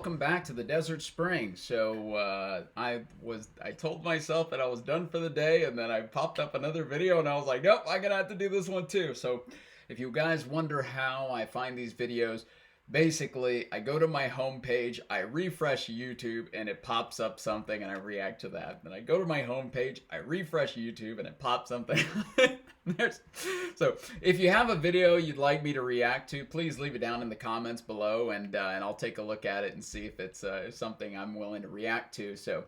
Welcome back to the Desert Spring. I told myself that I was done for the day, and then I popped up another video, and I was like, nope, I'm gonna have to do this one too. So if you guys wonder how I find these videos, basically I go to my homepage, I refresh YouTube, and it pops up something, and I react to that. Then I go to my homepage, I refresh YouTube, and it pops something. There's, so if you have a video you'd like me to react to, please leave it down in the comments below, and I'll take a look at it and see if it's something I'm willing to react to. So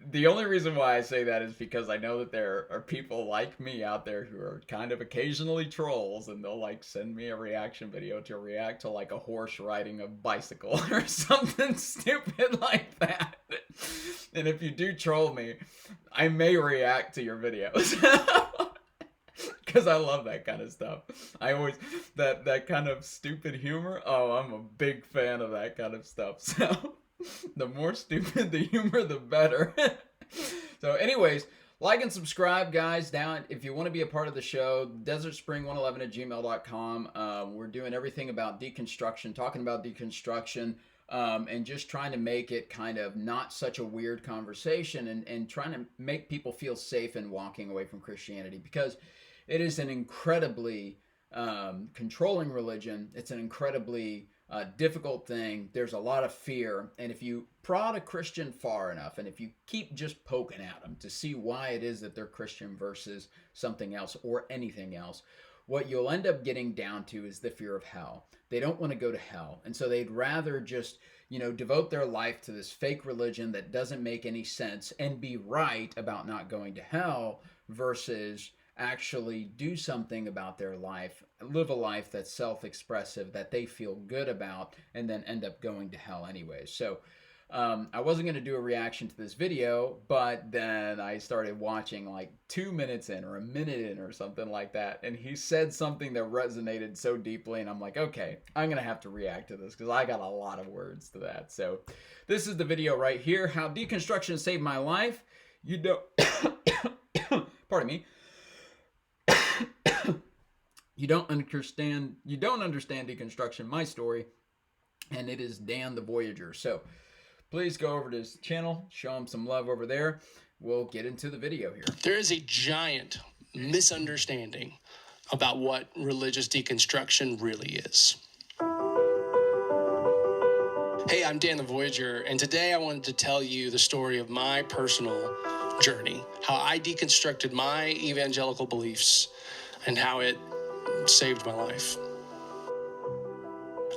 the only reason why I say that is because I know that there are people like me out there who are kind of occasionally trolls, and they'll like send me a reaction video to react to like a horse riding a bicycle or something stupid like that. And if you do troll me, I may react to your videos. Because I love that kind of stuff. I always, that kind of stupid humor, oh, I'm a big fan of that kind of stuff. So the more stupid the humor, the better. So anyways, like and subscribe, guys, down if you want to be a part of the show. desertspring111@gmail.com. We're doing everything about deconstruction, talking about deconstruction, and just trying to make it kind of not such a weird conversation, and trying to make people feel safe in walking away from Christianity, because it is an incredibly controlling religion. It's an incredibly difficult thing. There's a lot of fear. And if you prod a Christian far enough, and if you keep just poking at them to see why it is that they're Christian versus something else or anything else, what you'll end up getting down to is the fear of hell. They don't want to go to hell. And so they'd rather just, devote their life to this fake religion that doesn't make any sense and be right about not going to hell versus actually do something about their life, live a life that's self-expressive, that they feel good about, and then end up going to hell anyways. So I wasn't going to do a reaction to this video, but then I started watching like 2 minutes in or a minute in or something like that, and he said something that resonated so deeply, and I'm like, okay, I'm going to have to react to this because I got a lot of words to that. So this is the video right here, How Deconstruction Saved My Life. You don't pardon me. You don't understand deconstruction, my story, and it is Dan the Voyager. So please go over to his channel, show him some love over there. We'll get into the video here. There is a giant misunderstanding about what religious deconstruction really is. Hey, I'm Dan the Voyager, and today I wanted to tell you the story of my personal journey, how I deconstructed my evangelical beliefs and how it saved my life.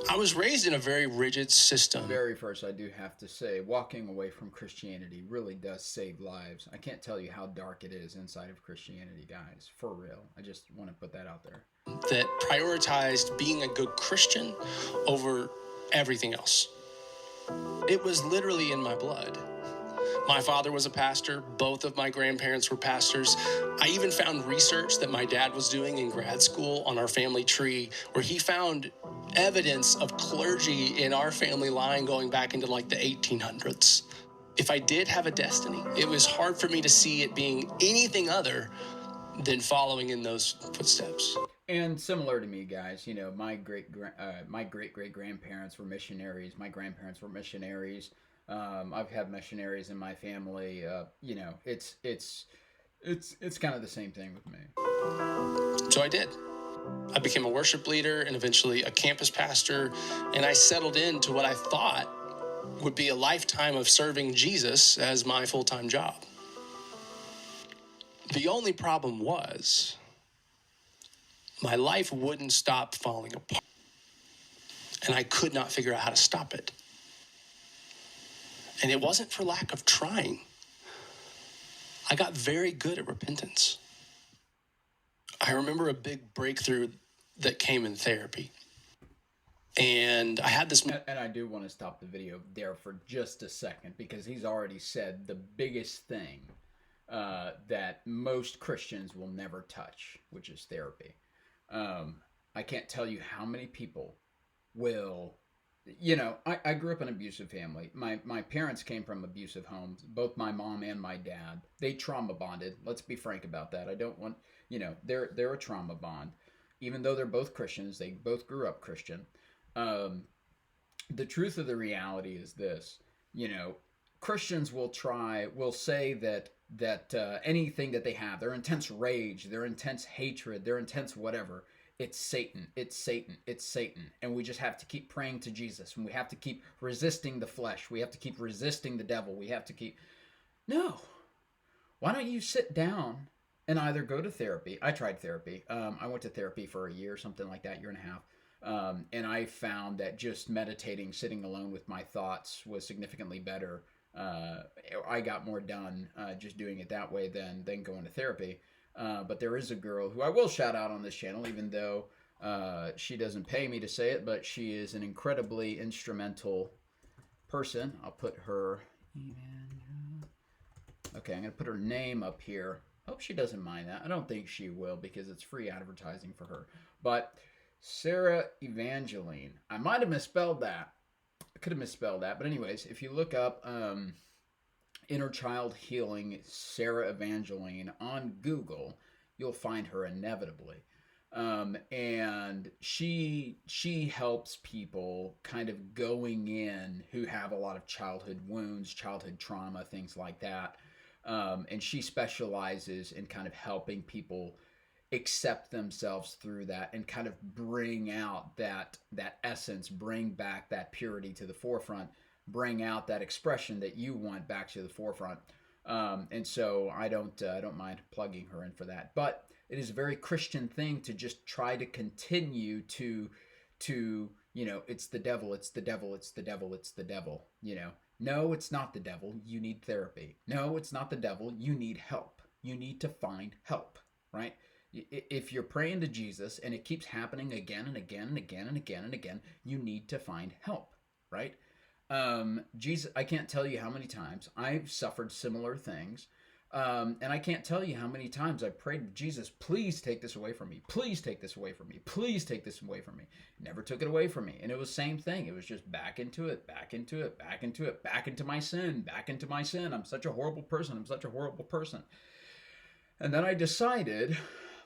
I was raised in a very rigid system. Very first, I do have to say, walking away from Christianity really does save lives. I can't tell you how dark it is inside of Christianity, guys. For real. I just want to put that out there. That prioritized being a good Christian over everything else. It was literally in my blood. My father was a pastor. Both of my grandparents were pastors. I even found research that my dad was doing in grad school on our family tree, where he found evidence of clergy in our family line going back into like the 1800s. If I did have a destiny, it was hard for me to see it being anything other than following in those footsteps. And similar to me, guys, my great great grandparents were missionaries. My grandparents were missionaries. I've had missionaries in my family. It's kind of the same thing with me. So I did. I became a worship leader and eventually a campus pastor, and I settled into what I thought would be a lifetime of serving Jesus as my full-time job. The only problem was my life wouldn't stop falling apart, and I could not figure out how to stop it. And it wasn't for lack of trying. I got very good at repentance. I remember a big breakthrough that came in therapy. And I had this... And I do want to stop the video there for just a second, because he's already said the biggest thing that most Christians will never touch, which is therapy. I can't tell you how many people will... I grew up in an abusive family. My parents came from abusive homes, both my mom and my dad. They trauma bonded. Let's be frank about that. I don't want, they're a trauma bond. Even though they're both Christians, they both grew up Christian. the truth of the reality is this, you know, Christians will say that anything that they have, their intense rage, their intense hatred, their intense whatever, it's Satan, it's Satan, it's Satan. And we just have to keep praying to Jesus, and we have to keep resisting the flesh. We have to keep resisting the devil. We have to keep. No. Why don't you sit down and either go to therapy? I tried therapy. I went to therapy for a year, something like that, year and a half. And I found that just meditating, sitting alone with my thoughts was significantly better. I got more done just doing it that way than going to therapy. But there is a girl who I will shout out on this channel, even though she doesn't pay me to say it, but she is an incredibly instrumental person. I'll put her. Okay, I'm going to put her name up here. Hope she doesn't mind that. I don't think she will because it's free advertising for her. But Sarah Evangeline. I might have misspelled that. I could have misspelled that. But anyways, if you look up Inner Child Healing Sarah Evangeline on Google, you'll find her inevitably. And she helps people kind of going in who have a lot of childhood wounds, childhood trauma, things like that. And she specializes in kind of helping people accept themselves through that and kind of bring out that essence, bring back that purity to the forefront, bring out that expression that you want back to the forefront. And so I don't mind plugging her in for that. But it is a very Christian thing to just try to continue to you know, it's the devil, it's the devil, it's the devil, it's the devil, you know. No, it's not the devil. You need therapy. No, it's not the devil. You need help. You need to find help, right? If you're praying to Jesus and it keeps happening again and again and again and again and again, you need to find help, right? Jesus, I can't tell you how many times I've suffered similar things. And I can't tell you how many times I prayed, Jesus, please take this away from me. Please take this away from me. Please take this away from me. Never took it away from me. And it was the same thing. It was just back into it, back into it, back into it, back into my sin, back into my sin. I'm such a horrible person. I'm such a horrible person. And then I decided,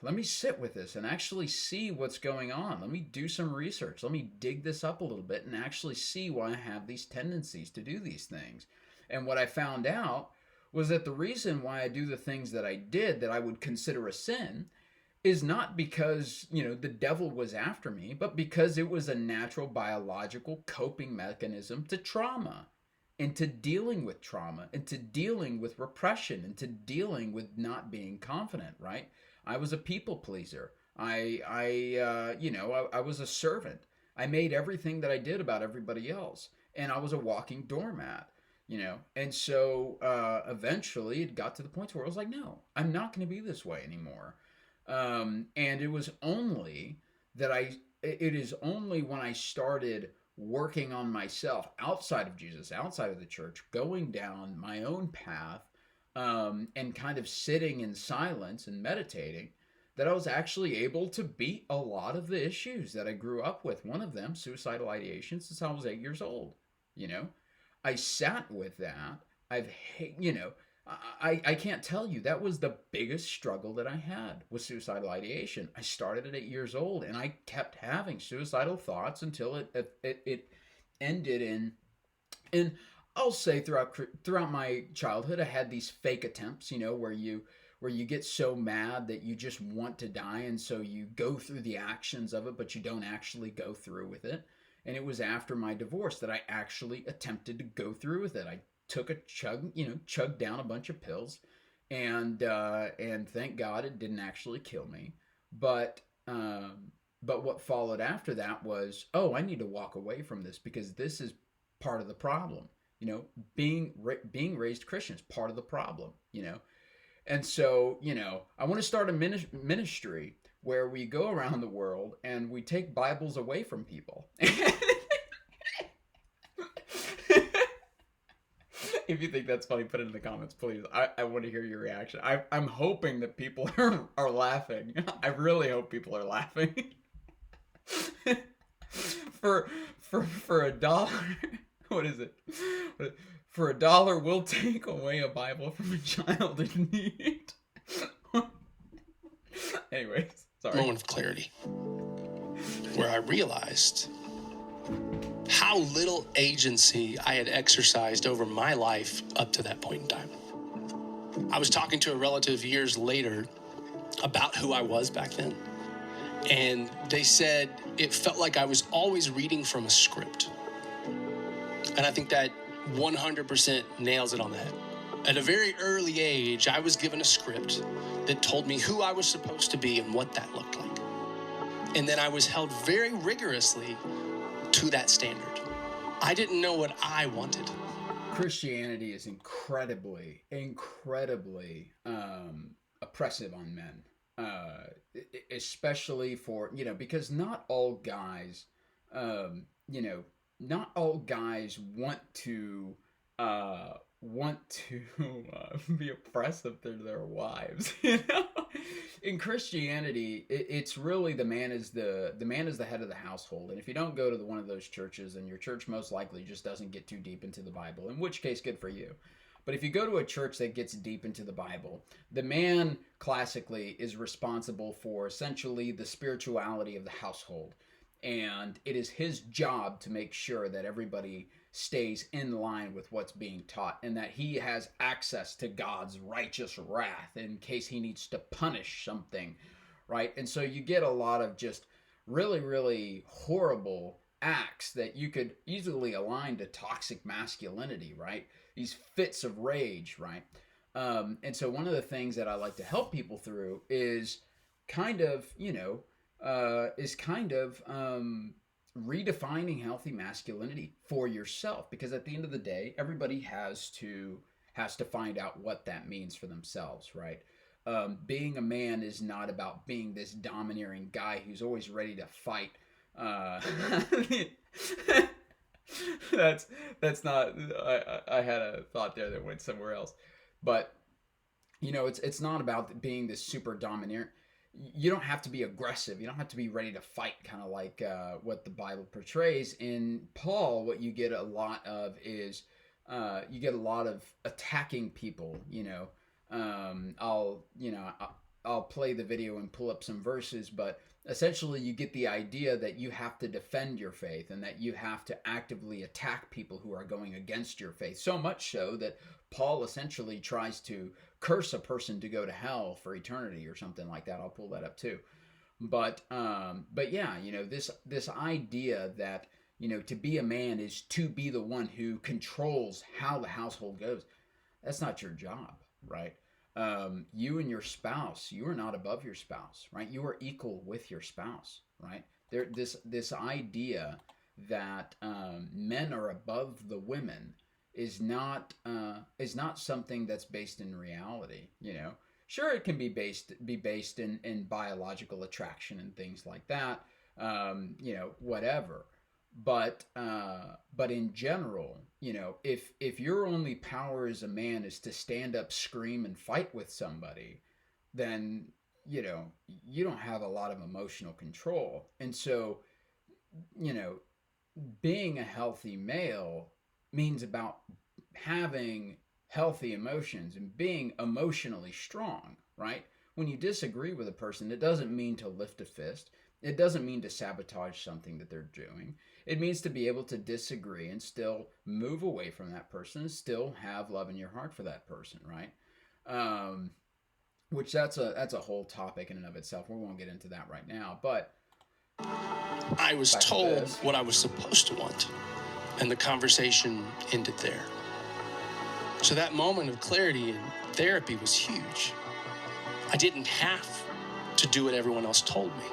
let me sit with this and actually see what's going on. Let me do some research. Let me dig this up a little bit and actually see why I have these tendencies to do these things. And what I found out was that the reason why I do the things that I did that I would consider a sin is not because, you know, the devil was after me, but because it was a natural biological coping mechanism to trauma and to dealing with trauma and to dealing with repression and to dealing with not being confident, right? I was a people pleaser. I was a servant. I made everything that I did about everybody else. And I was a walking doormat. You know, and so eventually it got to the point where I was like, no, I'm not going to be this way anymore. And it was only it is only when I started working on myself outside of Jesus, outside of the church, going down my own path, and kind of sitting in silence and meditating, that I was actually able to beat a lot of the issues that I grew up with. One of them, suicidal ideation, since I was 8 years old, you know. I sat with that. I can't tell you, that was the biggest struggle that I had with suicidal ideation. I started at 8 years old and I kept having suicidal thoughts until it ended in, and I'll say throughout my childhood, I had these fake attempts, you know, where you get so mad that you just want to die. And so you go through the actions of it, but you don't actually go through with it. And it was after my divorce that I actually attempted to go through with it. I took a chugged down a bunch of pills, and thank God it didn't actually kill me. But what followed after that was, oh, I need to walk away from this because this is part of the problem. You know, being raised Christian is part of the problem. You know, and so, you know, I want to start a ministry where we go around the world and we take Bibles away from people. If you think that's funny, put it in the comments, please. I want to hear your reaction. I'm hoping that people are laughing. I really hope people are laughing. For $1, what is it? For $1, we'll take away a Bible from a child in need. Anyways, sorry. Moment of clarity where I realized how little agency I had exercised over my life up to that point in time. I was talking to a relative years later about who I was back then, and they said it felt like I was always reading from a script. And I think that 100% nails it on the head. At a very early age, I was given a script that told me who I was supposed to be and what that looked like. And then I was held very rigorously to that standard. I didn't know what I wanted. Christianity is incredibly oppressive on men, especially for, because not all guys, not all guys want to be oppressive to their wives. In Christianity, it's really the man is the head of the household, and if you don't go to one of those churches, then your church most likely just doesn't get too deep into the Bible, in which case good for you. But if you go to a church that gets deep into the Bible, the man classically is responsible for essentially the spirituality of the household, and it is his job to make sure that everybody stays in line with what's being taught, and that he has access to God's righteous wrath in case he needs to punish something, right? And so you get a lot of just really, really horrible acts that you could easily align to toxic masculinity, right? These fits of rage, right? And so one of the things that I like to help people through is kind of, redefining healthy masculinity for yourself, because at the end of the day, everybody has to find out what that means for themselves, right? Being a man is not about being this domineering guy who's always ready to fight. That's not. I had a thought there that went somewhere else, but it's not about being this super domineering. You don't have to be aggressive. You don't have to be ready to fight, kind of like what the Bible portrays. In Paul, what you get a lot of is you get a lot of attacking people. I'll play the video and pull up some verses, but essentially you get the idea that you have to defend your faith and that you have to actively attack people who are going against your faith. So much so that Paul essentially tries to curse a person to go to hell for eternity or something like that. I'll pull that up too. But yeah, this idea that, to be a man is to be the one who controls how the household goes. That's not your job, right? You and your spouse, you are not above your spouse, right? You are equal with your spouse, right? This idea that men are above the women is not something that's based in reality. Sure, it can be based in biological attraction and things like that, whatever. But in general, if your only power as a man is to stand up, scream, and fight with somebody, then you don't have a lot of emotional control. And so, being a healthy male means about having healthy emotions and being emotionally strong, right? When you disagree with a person, it doesn't mean to lift a fist. It doesn't mean to sabotage something that they're doing. It means to be able to disagree and still move away from that person and still have love in your heart for that person, right? Which that's a whole topic in and of itself. We won't get into that right now, but I was told what I was supposed to want, and the conversation ended there. So that moment of clarity in therapy was huge. I didn't have to do what everyone else told me.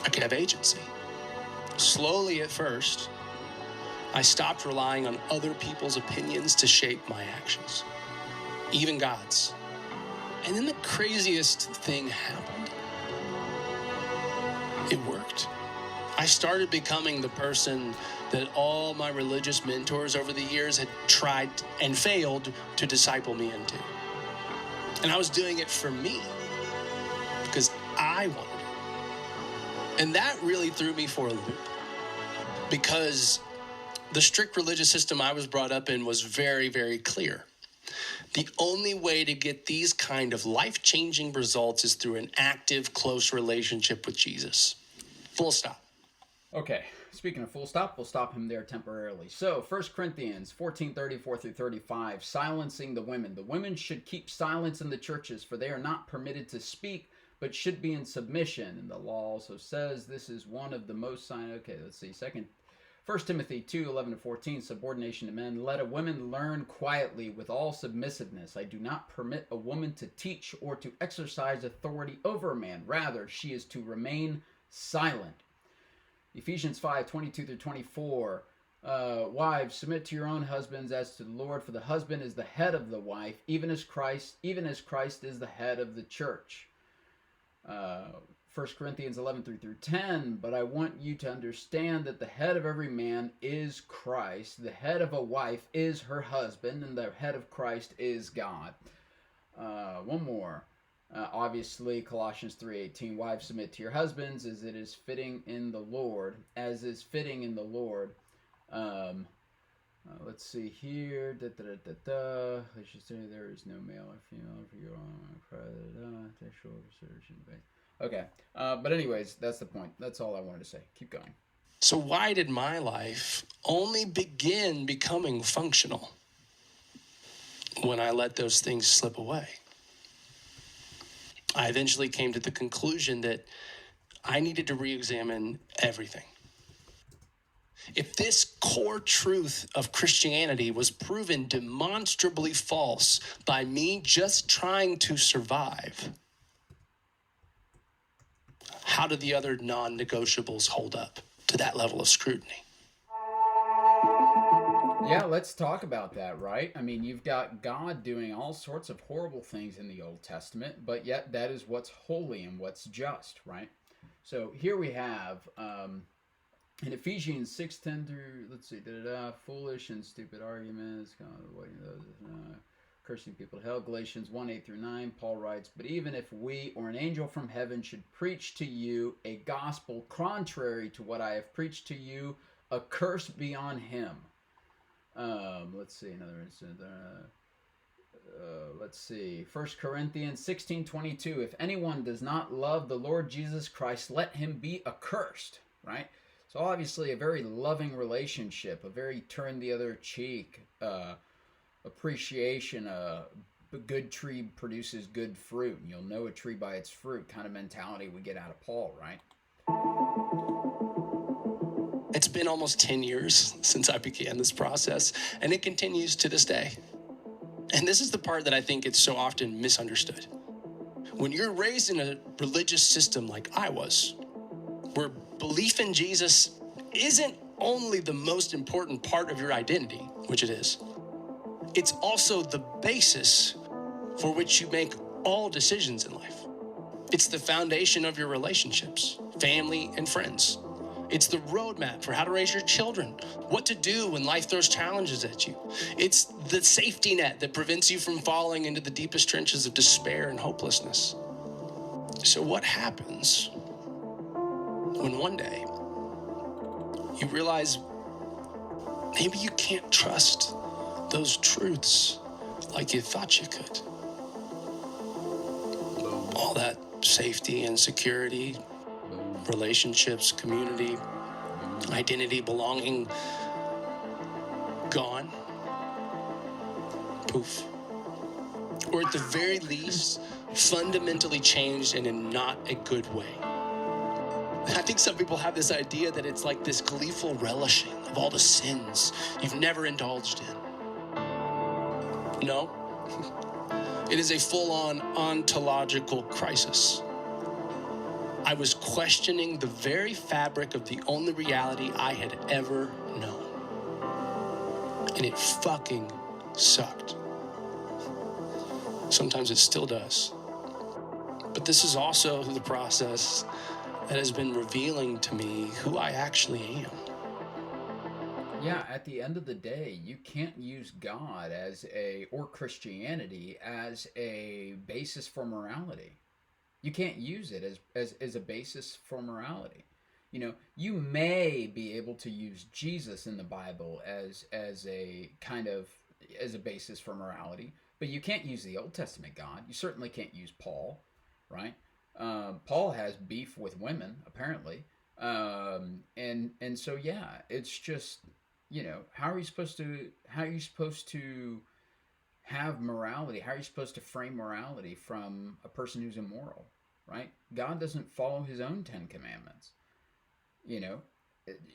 I could have agency. Slowly at first, I stopped relying on other people's opinions to shape my actions, even God's. And then the craziest thing happened. It worked. I started becoming the person that all my religious mentors over the years had tried and failed to disciple me into. And I was doing it for me, because I wanted it. And that really threw me for a loop, because the strict religious system I was brought up in was very, very clear. The only way to get these kind of life-changing results is through an active, close relationship with Jesus. Full stop. Okay, Speaking of full stop, we'll stop him there temporarily. So, 1 Corinthians 14:34 through 35, silencing the women. The women should keep silence in the churches, for they are not permitted to speak, but should be in submission. And the law also says this is one of the most sign. Okay, let's see. 1 Timothy 2:11 to 14, subordination to men. Let a woman learn quietly with all submissiveness. I do not permit a woman to teach or to exercise authority over a man. Rather, she is to remain silent. Ephesians 5:22 through 24. Wives, submit to your own husbands as to the Lord, for the husband is the head of the wife, even as Christ is the head of the church. 1 Corinthians 11 through 10. But I want you to understand that the head of every man is Christ, the head of a wife is her husband, and the head of Christ is God. One more. Obviously, Colossians 3:18, wives, submit to your husbands as it is fitting in the Lord, as is fitting in the Lord. Let's see here. Let's just say there is no male or female for your own sexual research. Okay, but anyways, that's the point. That's all I wanted to say. Keep going. So why did my life only begin becoming functional when I let those things slip away? I eventually came to the conclusion that I needed to re-examine everything. If this core truth of Christianity was proven demonstrably false by me just trying to survive, how do the other non-negotiables hold up to that level of scrutiny? Yeah, let's talk about that, right? I mean, you've got God doing all sorts of horrible things in the Old Testament, but yet that is what's holy and what's just, right? So here we have in Ephesians 6:10 through, let's see, foolish and stupid arguments, cursing people to hell. Galatians 1:8 through 9, Paul writes, but even if we or an angel from heaven should preach to you a gospel contrary to what I have preached to you, a curse be on him. Let's see, another instance. Let's see, 1 Corinthians 16:22, if anyone does not love the Lord Jesus Christ, let him be accursed, right? So obviously a very loving relationship, a very turn the other cheek, appreciation. A good tree produces good fruit, and you'll know a tree by its fruit kind of mentality we get out of Paul, right? It's been almost 10 years since I began this process, and it continues to this day. And this is the part that I think it's so often misunderstood. When you're raised in a religious system like I was, where belief in Jesus isn't only the most important part of your identity, which it is, it's also the basis for which you make all decisions in life. It's the foundation of your relationships, family and friends. It's the roadmap for how to raise your children, what to do when life throws challenges at you. It's the safety net that prevents you from falling into the deepest trenches of despair and hopelessness. So what happens when one day you realize maybe you can't trust those truths like you thought you could? All that safety and security, relationships, community, identity, belonging, gone. Poof. Or at the very least, fundamentally changed and in not a good way. I think some people have this idea that it's like this gleeful relishing of all the sins you've never indulged in. No. It is a full-on ontological crisis. I was questioning the very fabric of the only reality I had ever known. And it fucking sucked. Sometimes it still does. But this is also the process that has been revealing to me who I actually am. Yeah, at the end of the day, you can't use God or Christianity as a basis for morality. You can't use it as a basis for morality. You know, you may be able to use Jesus in the Bible as a basis for morality, but you can't use the Old Testament God. You certainly can't use Paul, right? Paul has beef with women, apparently. And so yeah, it's just, how are you supposed to have morality? How are you supposed to frame morality from a person who's immoral, right? God doesn't follow his own 10 commandments. You know,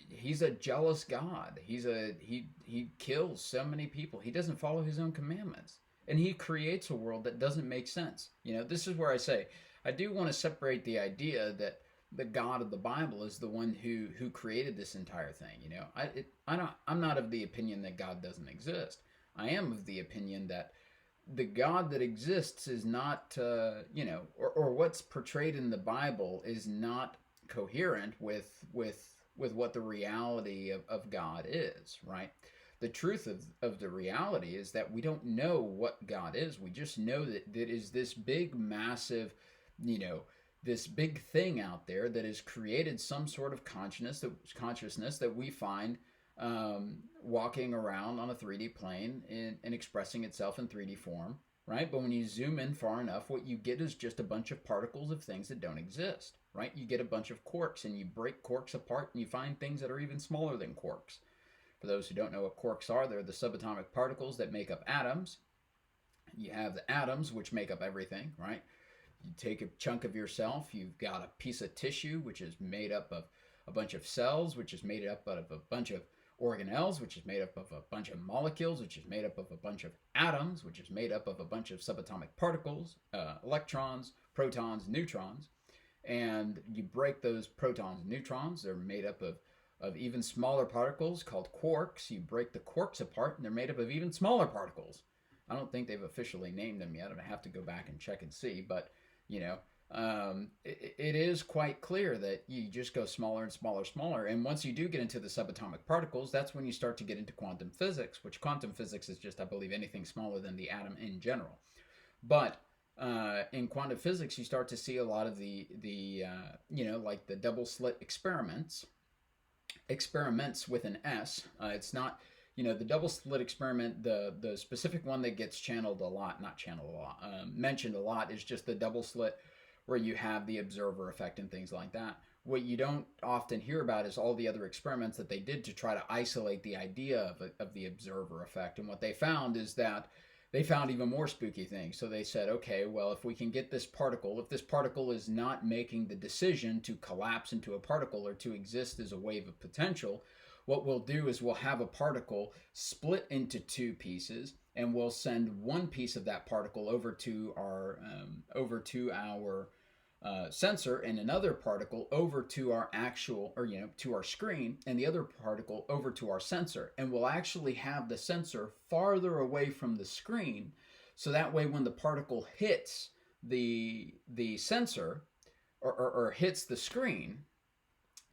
he's a jealous God. He kills so many people. He doesn't follow his own commandments. And he creates a world that doesn't make sense. This is where I say I do want to separate the idea that the God of the Bible is the one who created this entire thing. I'm not of the opinion that God doesn't exist. I am of the opinion that the God that exists is not, or what's portrayed in the Bible is not coherent with what the reality of God is, right? The truth of the reality is that we don't know what God is. We just know that is this big, massive, you know, this big thing out there that has created some sort of consciousness that we find walking around on a 3D plane and expressing itself in 3D form, right? But when you zoom in far enough, what you get is just a bunch of particles of things that don't exist, right? You get a bunch of quarks, and you break quarks apart, and you find things that are even smaller than quarks. For those who don't know what quarks are, they're the subatomic particles that make up atoms. You have the atoms, which make up everything, right? You take a chunk of yourself, you've got a piece of tissue, which is made up of a bunch of cells, which is made up of a bunch of organelles, which is made up of a bunch of molecules, which is made up of a bunch of atoms, which is made up of a bunch of subatomic particles, electrons, protons, neutrons. And you break those protons and neutrons, they're made up of even smaller particles called quarks. You break the quarks apart, and they're made up of even smaller particles. I don't think they've officially named them yet. I have to go back and check and see, but it is quite clear that you just go smaller and smaller, smaller. And once you do get into the subatomic particles, that's when you start to get into quantum physics, which quantum physics is just, I believe, anything smaller than the atom in general. But in quantum physics, you start to see a lot of the like the double slit experiments with an S. It's not, the double slit experiment, the specific one that gets mentioned a lot is just the double slit where you have the observer effect and things like that. What you don't often hear about is all the other experiments that they did to try to isolate the idea of the observer effect. And what they found is that they found even more spooky things. So they said, okay, well, if we can get this particle, if this particle is not making the decision to collapse into a particle or to exist as a wave of potential, what we'll do is we'll have a particle split into two pieces, and we'll send one piece of that particle over to our sensor, and another particle over to our to our screen, and the other particle over to our sensor. And we'll actually have the sensor farther away from the screen, so that way when the particle hits the sensor or hits the screen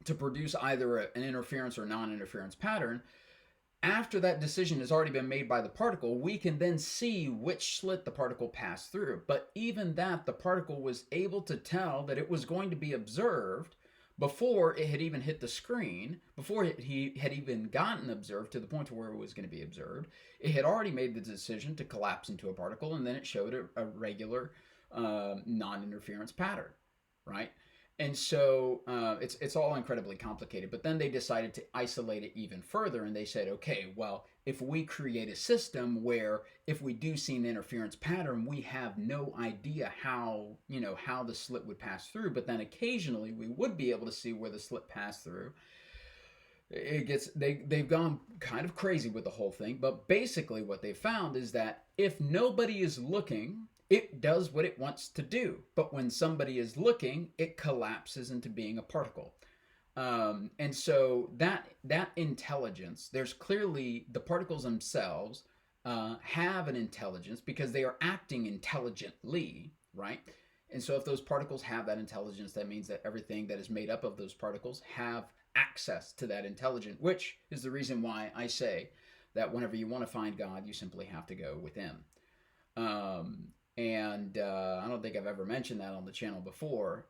to produce either an interference or non-interference pattern, after that decision has already been made by the particle, we can then see which slit the particle passed through. But even that, the particle was able to tell that it was going to be observed before it had even hit the screen, before he had even gotten observed to the point where it was going to be observed. It had already made the decision to collapse into a particle, and then it showed a regular non-interference pattern, right? And so it's all incredibly complicated. But then they decided to isolate it even further, and they said, okay, well, if we create a system where if we do see an interference pattern, we have no idea how the slit would pass through, but then occasionally we would be able to see where the slit passed through. They've gone kind of crazy with the whole thing, but basically what they found is that if nobody is looking, it does what it wants to do. But when somebody is looking, it collapses into being a particle. And so that intelligence, there's clearly the particles themselves have an intelligence because they are acting intelligently, right? And so if those particles have that intelligence, that means that everything that is made up of those particles have access to that intelligence, which is the reason why I say that whenever you want to find God, you simply have to go within. And I don't think I've ever mentioned that on the channel before.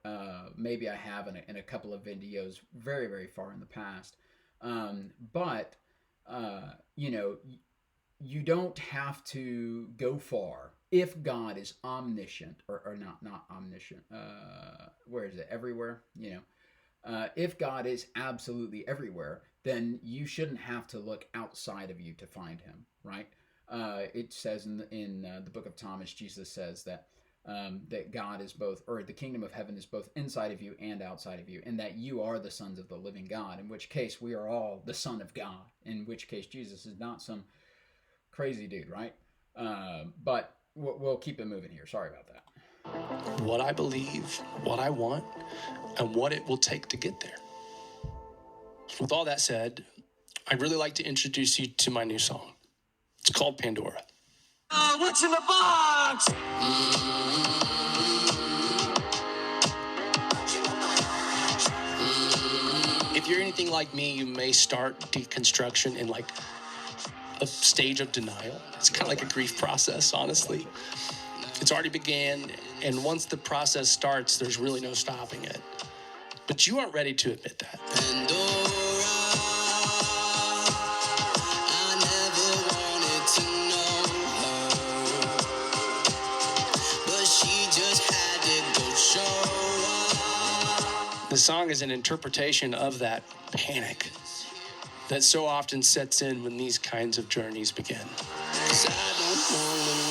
Maybe I have in a couple of videos very, very far in the past. But you don't have to go far if God is omniscient or not omniscient. Where is it? Everywhere, If God is absolutely everywhere, then you shouldn't have to look outside of you to find him, right? It says in the book of Thomas, Jesus says that God is both, or the kingdom of heaven is both inside of you and outside of you, and that you are the sons of the living God, in which case we are all the Son of God, in which case Jesus is not some crazy dude, right? But we'll keep it moving here. Sorry about that. What I believe, what I want, and what it will take to get there. With all that said, I'd really like to introduce you to my new song. It's called Pandora. What's in the box? If you're anything like me, you may start deconstruction in like a stage of denial. It's kind of like a grief process, honestly. It's already began, and once the process starts, there's really no stopping it. But you aren't ready to admit that. Pandora, I never wanted to know her, but she just had to go show up. The song is an interpretation of that panic that so often sets in when these kinds of journeys begin. 'Cause I don't wanna know.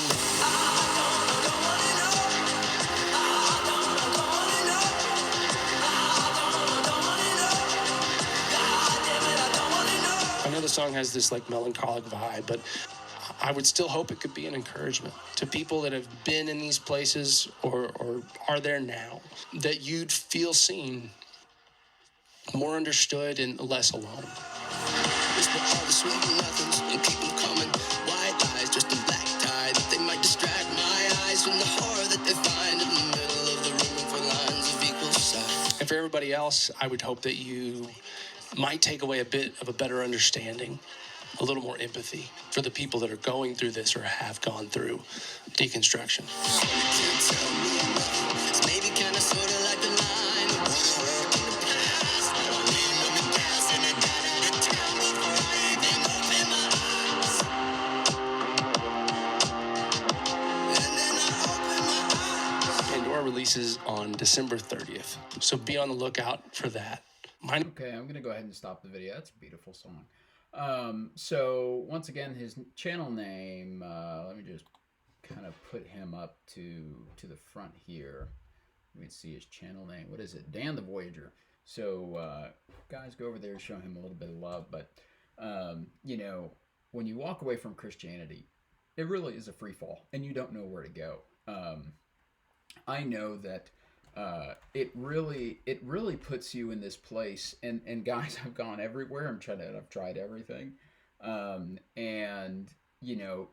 I know the song has this like melancholic vibe, but I would still hope it could be an encouragement to people that have been in these places or are there now, that you'd feel seen, more understood, and less alone. Whisper all the sweet nothings and keep them coming. White lies just in black tie that they might distract my eyes from the horror that they find in the middle of the room for lines of equal size. And for everybody else, I would hope that you might take away a bit of a better understanding, a little more empathy for the people that are going through this or have gone through deconstruction. Pandora releases on December 30th, so be on the lookout for that. Okay, I'm gonna go ahead and stop the video. That's a beautiful song. So once again, his channel name. Let me just kind of put him up to the front here. Let me see his channel name. What is it? Dan the Voyager. So guys, go over there, show him a little bit of love. But you know, when you walk away from Christianity, it really is a free fall, and you don't know where to go. I know that. It really puts you in this place, and guys, I've gone everywhere. I've tried everything, and you know,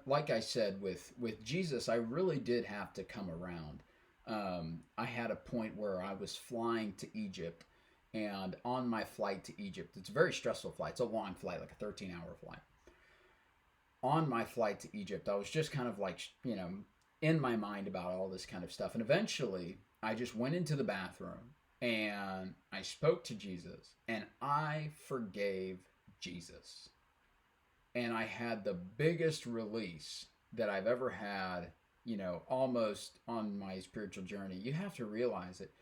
like I said, with Jesus, I really did have to come around. I had a point where I was flying to Egypt, and on my flight to Egypt, it's a very stressful flight. It's a long flight, like a 13-hour flight. On my flight to Egypt, I was just kind of like, you know, in my mind about all this kind of stuff. And eventually I just went into the bathroom and I spoke to Jesus and I forgave Jesus. And I had the biggest release that I've ever had, you know, almost on my spiritual journey. You have to realize that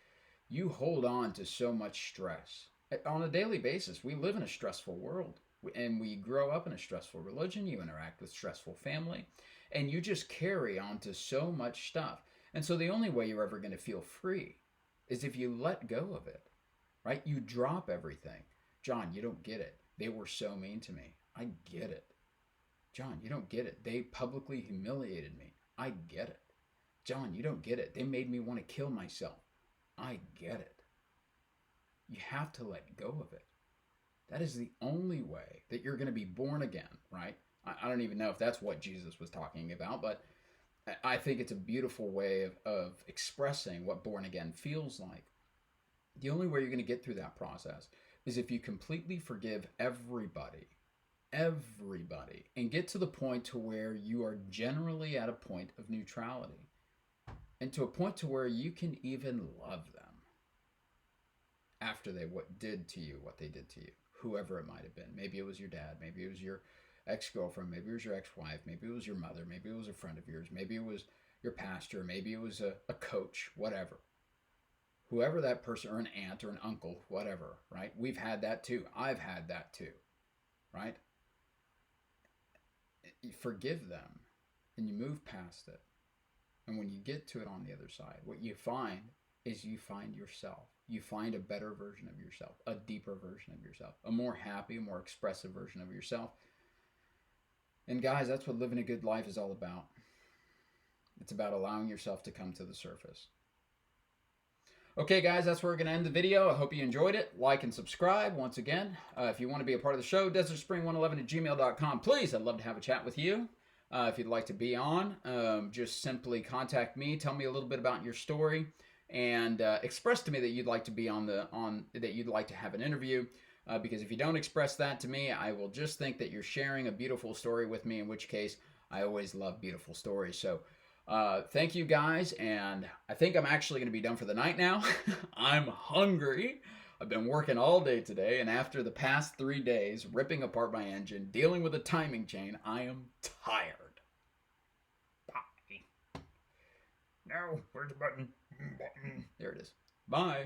you hold on to so much stress on a daily basis. We live in a stressful world, and we grow up in a stressful religion. You interact with stressful family, and you just carry on to so much stuff. And so the only way you're ever going to feel free is if you let go of it, right? You drop everything. John, you don't get it. They were so mean to me. I get it. John, you don't get it. They publicly humiliated me. I get it. John, you don't get it. They made me want to kill myself. I get it. You have to let go of it. That is the only way that you're going to be born again, right? I don't even know if that's what Jesus was talking about, but I think it's a beautiful way of expressing what born again feels like. The only way you're going to get through that process is if you completely forgive everybody, and get to the point to where you are generally at a point of neutrality, and to a point to where you can even love them after they did to you what they did to you, whoever it might have been. Maybe it was your dad, maybe it was your ex-girlfriend, maybe it was your ex-wife, maybe it was your mother, maybe it was a friend of yours, maybe it was your pastor, maybe it was a coach, whatever. whoever that person, or an aunt or an uncle, whatever, right? We've had that too. I've had that too, right? You forgive them and you move past it. And when you get to it on the other side, what you find is you find yourself. You find a better version of yourself, a deeper version of yourself, a more happy, more expressive version of yourself. And guys, that's what living a good life is all about. It's about allowing yourself to come to the surface. Okay, guys, that's where we're going to end the video. I hope you enjoyed it. Like and subscribe once again. If you want to be a part of the show, desertspring111@gmail.com. Please, I'd love to have a chat with you. If you'd like to be on, just simply contact me. Tell me a little bit about your story, and express to me that you'd like to be that you'd like to have an interview. Because if you don't express that to me, I will just think that you're sharing a beautiful story with me, in which case I always love beautiful stories. So thank you guys, and I think I'm actually going to be done for the night now. I'm hungry. I've been working all day today, and after the past 3 days, ripping apart my engine, dealing with a timing chain, I am tired. Bye. No, where's the button? There it is. Bye.